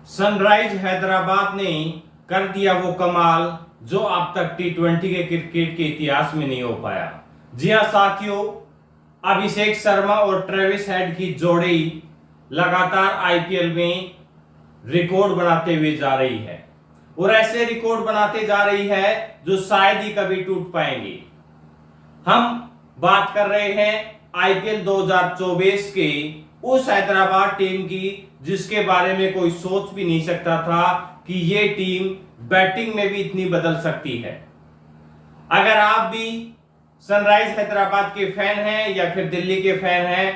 Sunrise Hyderabad ने कर दिया वो कमाल जो अब तक टी20 के क्रिकेट के इतिहास में नहीं हो पाया। जी हां साथियों, अभिषेक शर्मा और ट्रेविस हेड की जोड़ी लगातार आईपीएल में रिकॉर्ड बनाते हुए जा रही है और ऐसे रिकॉर्ड बनाते जा रही है जो शायद ही कभी टूट पाएंगे। हम बात कर रहे हैं आईपीएल 2024 के उस हैदराबाद टीम की जिसके बारे में कोई सोच भी नहीं सकता था कि ये टीम बैटिंग में भी इतनी बदल सकती है। अगर आप भी सनराइज हैदराबाद के फैन हैं या फिर दिल्ली के फैन हैं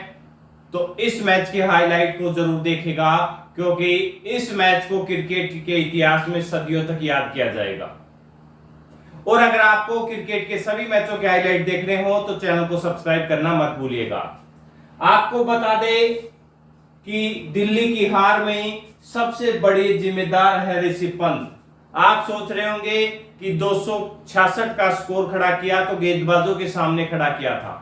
तो इस मैच के हाईलाइट को जरूर देखेगा, क्योंकि इस मैच को क्रिकेट के इतिहास में सदियों तक याद किया जाएगा। और अगर आपको क्रिकेट के सभी मैचों के हाईलाइट देखने हो तो चैनल को सब्सक्राइब करना मत भूलिएगा। आपको बता दें कि दिल्ली की हार में सबसे बड़ी जिम्मेदार है ऋषभ पंत। आप सोच रहे होंगे कि 266 का स्कोर खड़ा किया तो गेंदबाजों के सामने खड़ा किया था,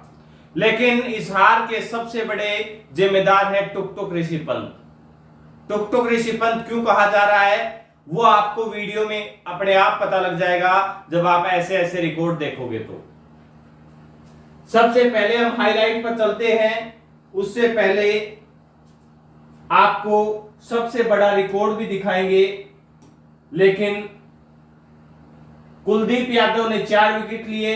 लेकिन इस हार के सबसे बड़े जिम्मेदार है टुक टुक ऋषभ पंत। टुक टुक ऋषभ पंत क्यों कहा जा रहा है वो आपको वीडियो में अपने आप पता लग जाएगा जब आप ऐसे ऐसे रिकॉर्ड देखोगे। तो सबसे पहले हम हाईलाइट पर चलते हैं, उससे पहले आपको सबसे बड़ा रिकॉर्ड भी दिखाएंगे। लेकिन कुलदीप यादव ने 4 विकेट लिए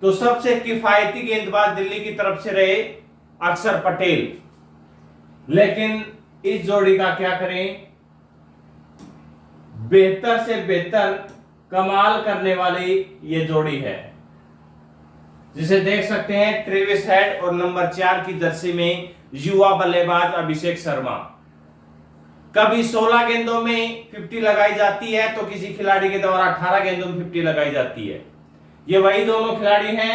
तो सबसे किफायती गेंदबाज दिल्ली की तरफ से रहे अक्षर पटेल। लेकिन इस जोड़ी का क्या करें, बेहतर से बेहतर कमाल करने वाली ये जोड़ी है, जिसे देख सकते हैं ट्रेविस हेड और नंबर 4 की जर्सी में युवा बल्लेबाज अभिषेक शर्मा। कभी 16 गेंदों में 50 लगाई जाती है तो किसी खिलाड़ी के द्वारा 18 गेंदों में 50 लगाई जाती है। ये वही दोनों खिलाड़ी हैं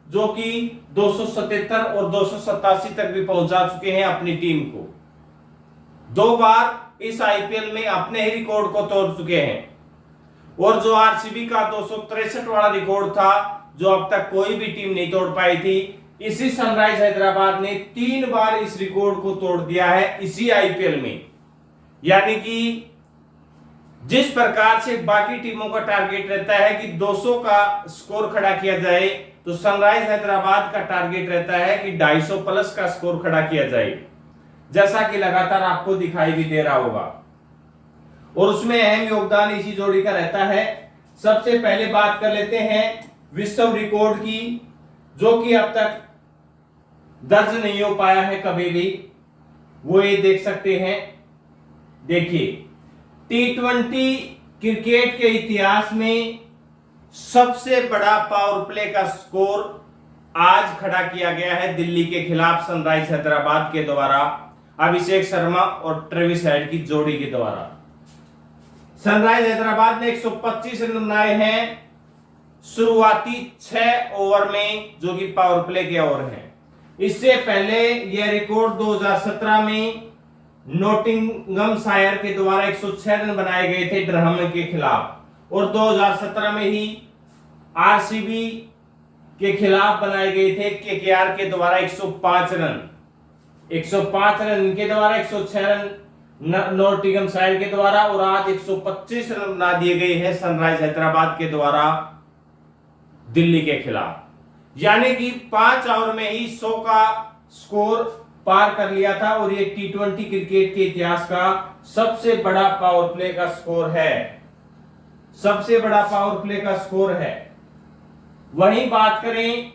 जो कि 277 और 287 तक भी पहुंचा चुके हैं अपनी टीम को। 2 बार इस आईपीएल में अपने ही रिकॉर्ड को तोड़ चुके हैं। और जो आरसीबी का 263 वाला रिकॉर्ड था जो अब तक कोई भी टीम नहीं तोड़ पाई थी, इसी सनराइज हैदराबाद ने 3 बार इस रिकॉर्ड को तोड़ दिया है इसी आईपीएल में। यानी कि जिस प्रकार से बाकी टीमों का टारगेट रहता है कि 200 का स्कोर खड़ा किया जाए, तो सनराइज हैदराबाद का टारगेट रहता है कि 250 प्लस का स्कोर खड़ा किया जाए, जैसा कि लगातार आपको दिखाई भी दे रहा होगा। और उसमें अहम योगदान इसी जोड़ी का रहता है। सबसे पहले बात कर लेते हैं विश्व रिकॉर्ड की, जो कि अब तक दर्ज नहीं हो पाया है कभी भी। वो ये देख सकते हैं, देखिए टी20 क्रिकेट के इतिहास में सबसे बड़ा पावर प्ले का स्कोर आज खड़ा किया गया है दिल्ली के खिलाफ सनराइज हैदराबाद के द्वारा, अभिषेक शर्मा और ट्रेविस हेड की जोड़ी के द्वारा। सनराइज हैदराबाद ने 125 रन बनाए हैं शुरुआती 6 ओवर में, जो कि पावर प्ले के ओवर हैं। इससे पहले यह रिकॉर्ड 2017 में नॉटिंघमशायर के द्वारा 106 रन बनाए गए थे ड्रहम के खिलाफ, और 2017 में ही आरसीबी के खिलाफ बनाए गए थे केकेआर के द्वारा 105 रन। 105 रन इनके द्वारा, 106 रन नॉटिंघमशायर के द्वारा, और आज 125 रन बना दिए गए हैं सनराइज हैदराबाद के द्वारा दिल्ली के खिलाफ। यानी कि 5 ओवर में ही 100 का स्कोर पार कर लिया था, और ये टी20 क्रिकेट के इतिहास का सबसे बड़ा पावर प्ले का स्कोर है, सबसे बड़ा पावर प्ले का स्कोर है। वहीं बात करें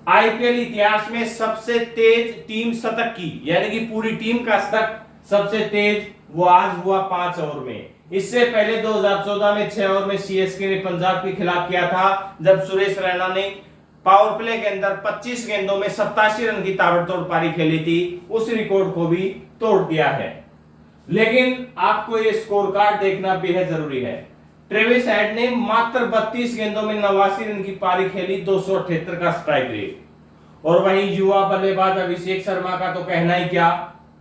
आईपीएल इतिहास में सबसे तेज टीम शतक की, यानी कि पूरी टीम का शतक सबसे तेज, वो आज हुआ 5 ओवर में। इससे पहले 2014 में 6 ओवर में सीएसके ने पंजाब के खिलाफ किया था, जब सुरेश रैना ने पावर प्ले के अंदर 25 गेंदों में 87 रन की ताबड़तोड़ पारी खेली थी। उस रिकॉर्ड को भी तोड़ दिया है। लेकिन आपको ये स्कोर कार्ड देखना बेहद जरूरी है। ट्रेविस हेड ने मात्र 32 गेंदों में 89 रन की पारी खेली, 278 का स्ट्राइक रेट। और वहीं युवा बल्लेबाज अभिषेक शर्मा का तो कहना ही क्या,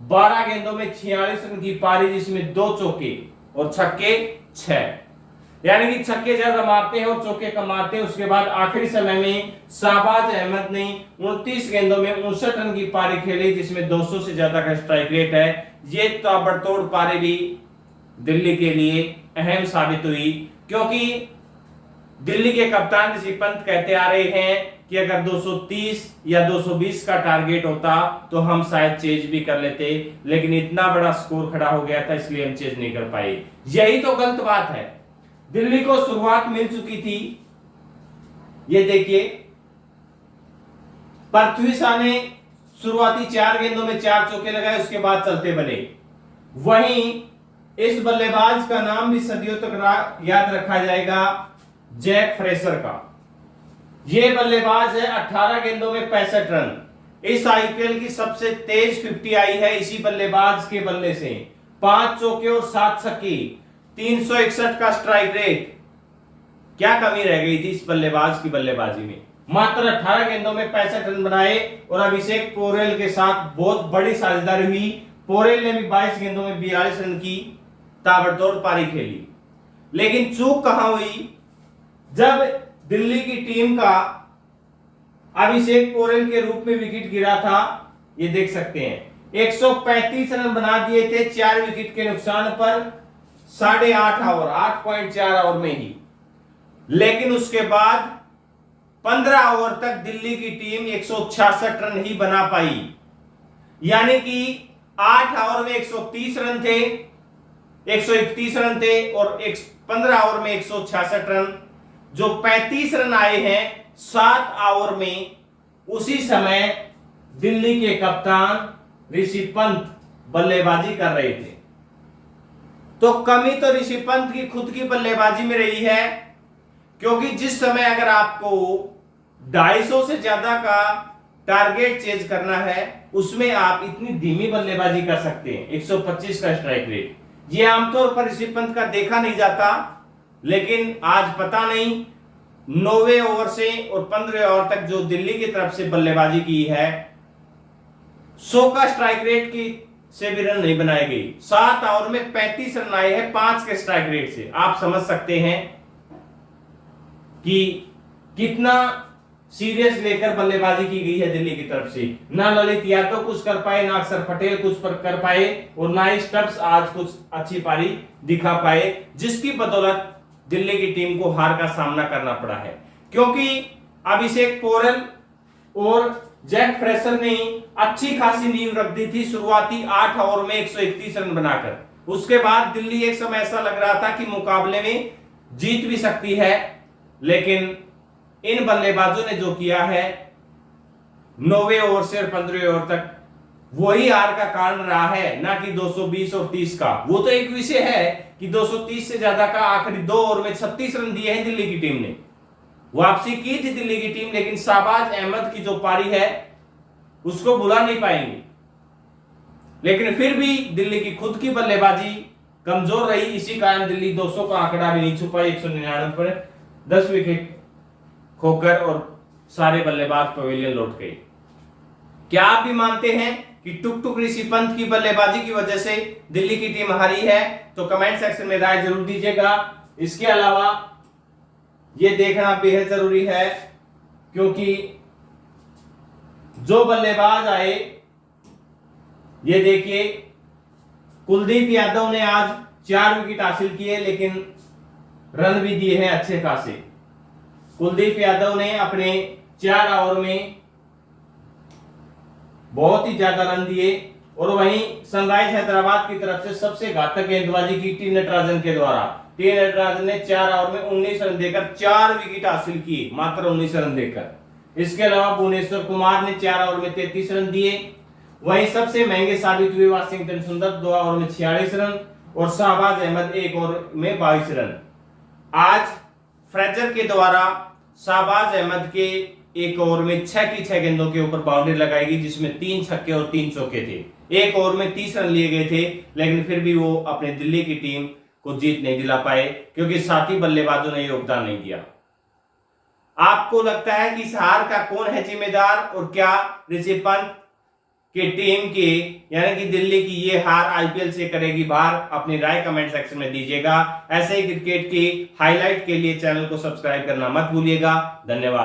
12 गेंदों में 46 रन की पारी, जिसमें 2 चौके और छक्के 6। यानी कि छक्के ज्यादा मारते हैं और चौके कम मारते हैं। उसके बाद आखिरी समय में शाहबाज अहमद ने 29 गेंदों में 59 रन की पारी खेली, जिसमें 200 से ज्यादा का स्ट्राइक रेट है। ये ताबड़तोड़ पारी भी दिल्ली के लिए अहम साबित हुई, क्योंकि दिल्ली के कप्तान ऋषि पंत कहते आ रहे हैं कि अगर 230 या 220 का टारगेट होता तो हम शायद चेज भी कर लेते, लेकिन इतना बड़ा स्कोर खड़ा हो गया था इसलिए हम चेज नहीं कर पाए। यही तो गलत बात है। दिल्ली को शुरुआत मिल चुकी थी, ये देखिए पृथ्वी शॉ ने शुरुआती 4 गेंदों में 4 चौके लगाए, उसके बाद चलते बने। वहीं इस बल्लेबाज का नाम भी सदियों तक याद रखा जाएगा, जैक फ्रेशर का। यह बल्लेबाज है, 18 गेंदों में 65 रन। इस आईपीएल की सबसे तेज 50 आई है इसी बल्लेबाज के बल्ले से। 5 चौके और 7 छक्के, 361 का स्ट्राइक रेट। क्या कमी रह गई थी इस बल्लेबाज की बल्लेबाजी में? मात्र 18 गेंदों में 65 रन बनाए और अभिषेक पोरेल के साथ बहुत बड़ी साझेदारी हुई। पोरेल ने भी 22 गेंदों में 42 रन की ताबड़तोड़ पारी खेली। लेकिन चूक कहां हुई? जब दिल्ली की टीम का अभिषेक पोरेल के रूप में विकेट गिरा था, ये देख सकते हैं 135 रन बना दिए थे 4 विकेट के नुकसान पर 8.5 ओवर, 8.4 ओवर में ही। लेकिन उसके बाद 15 ओवर तक दिल्ली की टीम 166 रन ही बना पाई, यानी कि 8 ओवर में 130 रन थे, 131 रन थे और 15 ओवर में 166 रन। जो 35 रन आए हैं 7 ओवर में, उसी समय दिल्ली के कप्तान ऋषि पंत बल्लेबाजी कर रहे थे। तो कमी तो ऋषि पंत की खुद की बल्लेबाजी में रही है, क्योंकि जिस समय अगर आपको 250 से ज्यादा का टारगेट चेज करना है, उसमें आप इतनी धीमी बल्लेबाजी कर सकते हैं। 125 का स्ट्राइक रेट, ये आमतौर पर ऋषि पंत का देखा नहीं जाता, लेकिन आज पता नहीं 9वें ओवर से और 15वें ओवर तक जो दिल्ली की तरफ से बल्लेबाजी की है, 100 का स्ट्राइक रेट की से भी रन नहीं बनाए गई। 7 ओवर में 35 रन आए हैं 5 के स्ट्राइक रेट से। आप समझ सकते हैं कि कितना सीरियस लेकर बल्लेबाजी की गई है दिल्ली की तरफ से। ना ललित यादव कुछ कर पाए, ना अक्षर पटेल कुछ कर पाए और ना ही स्टब्स आज कुछ अच्छी पारी दिखा पाए, जिसकी बदौलत दिल्ली की टीम को हार का सामना करना पड़ा है। क्योंकि अभिषेक पोरेल और जैक फ्रेशर ने अच्छी खासी नींव रख दी थी शुरुआती 8 ओवर में 131 रन बनाकर। उसके बाद दिल्ली एक समय ऐसा लग रहा था कि मुकाबले में जीत भी सकती है, लेकिन इन बल्लेबाजों ने जो किया है 9वें ओवर से 15वें ओवर तक, वही हार का कारण रहा है, ना कि 220 और 30 का। वो तो एक विषय है कि 230 से ज्यादा का आखिरी 2 ओवर में 36 रन दिए हैं दिल्ली की टीम ने। वापसी की थी दिल्ली की टीम, लेकिन शाहबाज अहमद की जो पारी है उसको भुला नहीं पाएंगे। लेकिन फिर भी दिल्ली की खुद की बल्लेबाजी कमजोर रही, इसी कारण दिल्ली 200 का आंकड़ा भी नहीं छुपा। 199 पर 10 विकेट खोकर और सारे बल्लेबाज पवेलियन लौट गए। क्या आप भी मानते हैं कि टुक टुक ऋषि पंत की बल्लेबाजी की वजह से दिल्ली की टीम हारी है? तो कमेंट सेक्शन में राय जरूर दीजिएगा। इसके अलावा यह देखना बेहद जरूरी है, क्योंकि जो बल्लेबाज आए, ये देखिए कुलदीप यादव ने आज 4 विकेट हासिल किए, लेकिन रन भी दिए हैं अच्छे खासे। कुलदीप यादव ने अपने 4 ओवर में बहुत ही ज्यादा रन दिए। और वहीं सनराइज हैदराबाद की तरफ से सबसे घातक गेंदबाजी की टी नटराजन के द्वारा। टी नटराजन ने 4 ओवर में 19 रन देकर 4 विकेट हासिल किए, मात्र 19 रन देकर। इसके अलावा भुवनेश्वर कुमार ने 4 ओवर में 33 रन दिए। वहीं सबसे महंगे साबित हुए वाशिंगटन सुंदर 2 ओवर में 46 रन और शाहबाज अहमद 1 ओवर में 22 रन। आज फ्रेजर के द्वारा शाहबाज अहमद के 1 ओवर में 6 की 6 गेंदों के ऊपर बाउंड्री लगाएगी, जिसमें 3 छक्के और 3 चौके थे। 1 ओवर में 30 रन लिए गए थे, लेकिन फिर भी वो अपने दिल्ली की टीम को जीत नहीं दिला पाए, क्योंकि साथी बल्लेबाजों ने योगदान नहीं दिया। आपको लगता है कि इस हार का कौन है जिम्मेदार, और क्या ऋषि पंत की टीम की यानी कि दिल्ली की ये हार आईपीएल से करेगी बाहर? अपनी राय कमेंट सेक्शन में दीजिएगा। ऐसे ही क्रिकेट की हाईलाइट के लिए चैनल को सब्सक्राइब करना मत भूलिएगा। धन्यवाद।